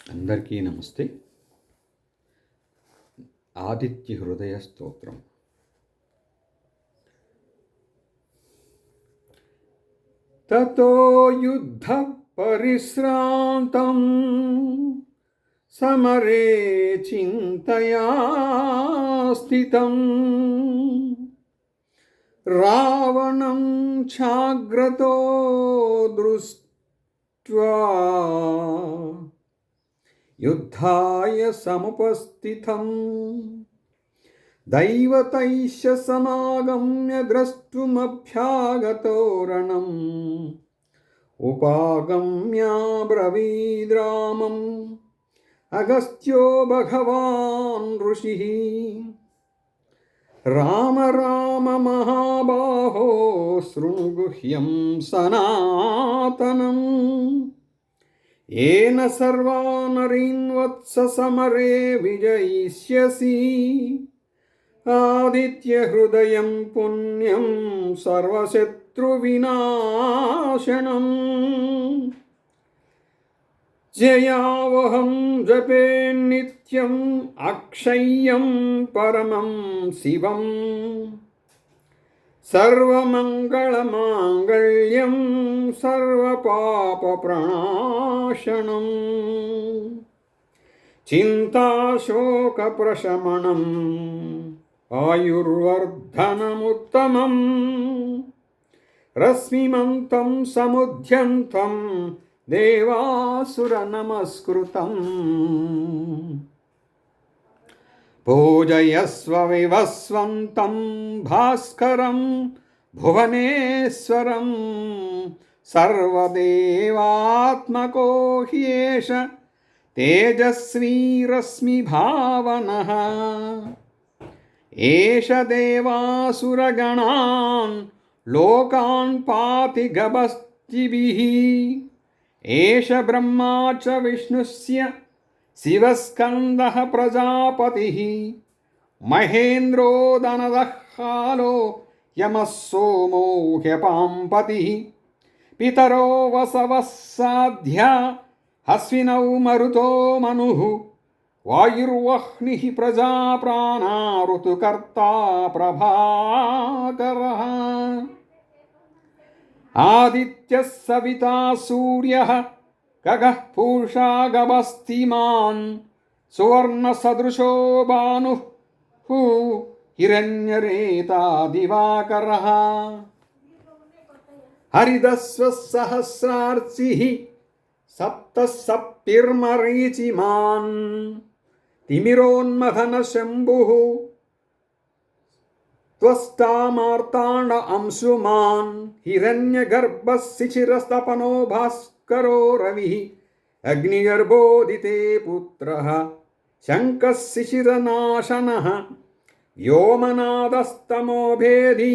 అందరికీ నమస్తే. ఆదిత్య హృదయ స్తోత్రం. తతో యుద్ధ పరిశ్రాంతం సమరే చింతయా స్థితం రావణం ఛాగ్రతో దృష్ట్వా యుద్ధాయ సముపస్థితం దైవతైశ్చ సమాగమ్య ద్రష్టుమభ్యాగతో రణం ఉపాగమ్యాబ్రవీద్రామం అగస్త్యో భగవాన్ ఋషిః రామ రామ మహాబాహో శృణు గుహ్యం సనాతనం ఏన సర్వానరీన్ వత్స సమరే విజయిష్యసి ఆదిత్య హృదయం పుణ్యం సర్వశత్రు వినాశనం జయావహం జపే నిత్యం అక్షయ్యం పరమం శివం సర్వమంగళమాంగళ్యం సర్వపాపప్రణాశనం చింతాశోకప్రశమనం ఆయుర్వర్ధనముత్తమం రశ్మిమంతం సముద్యంతం దేవాసుర నమస్కృతం పూజయస్వ వివస్వంతం భాస్కరం భువనేశ్వరం సర్వదేవాత్మకో హ్యేష తేజస్వీ రశ్మిభావనః ఏష దేవాసురగణాన్ లోకాన్ పాతి గభస్తిభిః ఏష బ్రహ్మా చ విష్ణుస్య శివస్కందః ప్రజాపతిః మహేంద్రో దనదః యమః సోమో హ్యపాంపతిః పితరో వసవः సాధ్యా అశ్వినౌ మరుతో మనుః వాయుర్వహ్నిః ప్రజాప్రాణా ఋతుకర్తా ప్రభాకరః ఆదిత్యः సవితా సూర్యः ఖగః పూషా గభస్తిమాన్ సువర్ణసదృశో భానుః హిరణ్యరేతా దివాకరః హరిదస్వः సహస్రార్చిః సప్తసప్తిర్మరీచిమాన్ తిమిరోన్మథన శంభుః త్వష్టామార్తాండ అంశుమాన్ హిరణ్యగర్భः శిశిరస్తపనో భాస్కరో రవిః అగ్నిగర్భోదితే పుత్రः శంకः శిశిరనాశనः వ్యోమనాదస్తమోభేది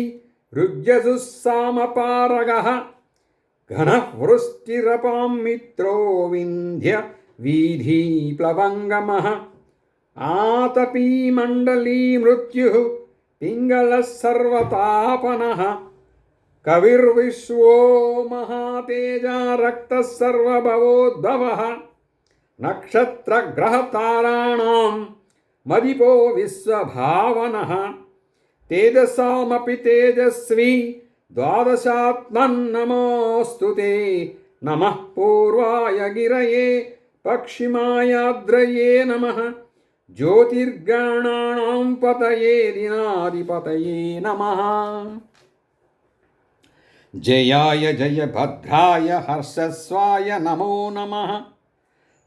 ఋగ్యజుస్సామపారగः ఘనః వృష్టిరపాం మిత్రో వింధ్య వీధీ ప్లవంగమః ఆతపీ మండలీ మృత్యుః పింగళः సర్వతాపనః కవిర్విశ్వో మహాతేజా రక్తः సర్వభవోద్భవः నక్షత్రగ్రహతారాణాం మదిపో విశ్వభావనః తేజసామపి తేజస్వీ ద్వాదశాత్మన్నమోऽस्तुते నమః పూర్వాయ గిరయే పశ్చిమాయాద్రయే నమః జ్యోతిర్గణానాం పతయే దినాధిపతయే నమః జయాయ జయభద్రాయ హర్షస్వాయ నమో నమః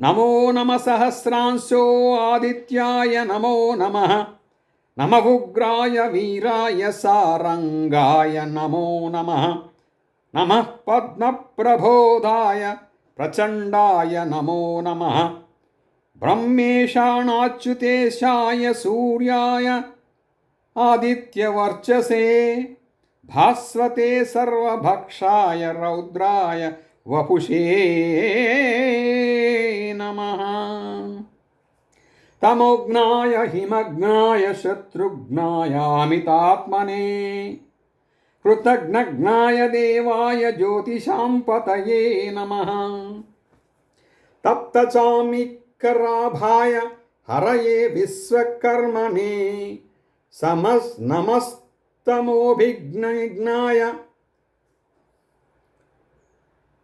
నమో నమః సహస్రాంశో ఆదిత్యాయ నమో నమః నమః ఉగ్రాయ వీరాయ సారంగాయ నమో నమః నమః పద్మప్రబోధాయ ప్రచండాయ నమో నమః బ్రహ్మేశానాచ్యుతేశాయ సూర్యాయ ఆదిత్యవర్చసే భాస్వతే సర్వభక్షాయ రౌద్రాయ వపుషే నమః తమోఘ్నాయ హిమఘ్నాయ శత్రుఘ్నాయామితాత్మనే కృతఘ్నఘ్నాయ దేవాయ జ్యోతిషాం పతయే నమః తప్తచామి उत्कराभाय हरये विश्वकर्मणे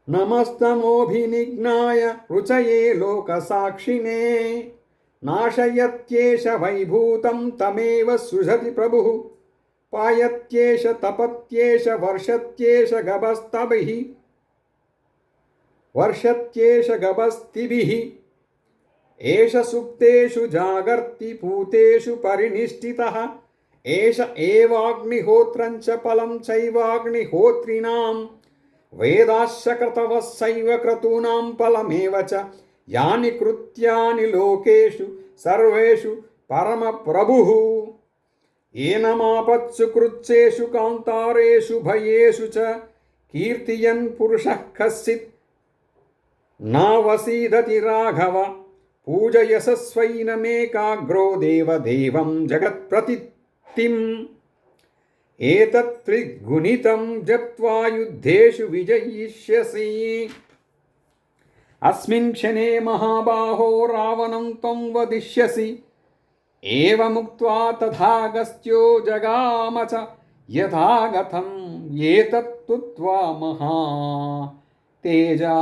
नमस्तमोभिनिघ्नाय रुचये लोकसाक्षिणे नाशयत्येष वैभूतं तमेव सृजति प्रभुः पायत्येष तपत्येष वर्षत्येष गभस्तिभिः एष सुप्तेषु जागर्ति पूतेषु परिनिष्ठितः एष एवाग्निहोत्रं च फलं चैवाग्निहोत्रिणां वेदाश्च क्रतवः सैव क्रतूनां फलमेव च यानि कृत्यानि लोकेषु सर्वेषु परमप्रभुः येनमापत्सु कृच्छेषु कान्तारेषु भयेषु च कीर्तयन् पुरुषः कश्चित् नावसीदति राघव पूजयशस्वैनमेकाग्रो देवदेवं जगत्प्रतिथिम् एतत्त्रिगुणितं जप्त्वा युद्धेषु विजयिष्यसि अस्मिन् क्षणे महाबाहो रावणं त्वं वदिष्यसि एवमुक्त्वा तथागस्त्यो जगाम च यथागतम् एतत्तुत्वा महा तेजा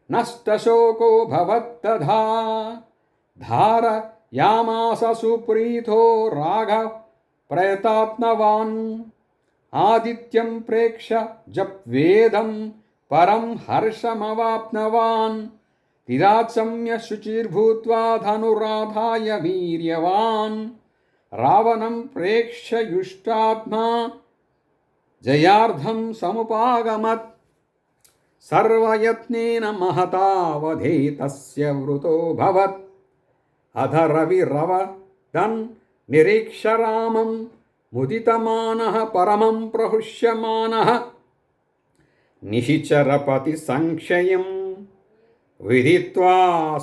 नष्टशोको भवत्तथा धारयामास सुप्रीतो राघव प्रयतात्मवान् आदित्यं प्रेक्ष्य जप्वेदं परं हर्षमवाप्नवान् तिराचम्य शुचिर्भूत्वा धनुराधाय वीर्यवान् रावणं प्रेक्ष्य युष्टात्मा जयार्धं समुपागमत् सर्वयत्नेन महतावधे तस्य वृतोऽभवत् अध रविरवदन् निरीक्ष्य रामं मुदितमानः परमं प्रहृष्यमानः निशिचरपतिसंक्षयं विदित्वा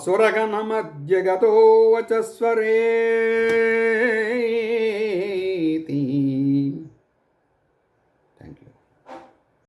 सुरगणमध्य गतो वचस्वरे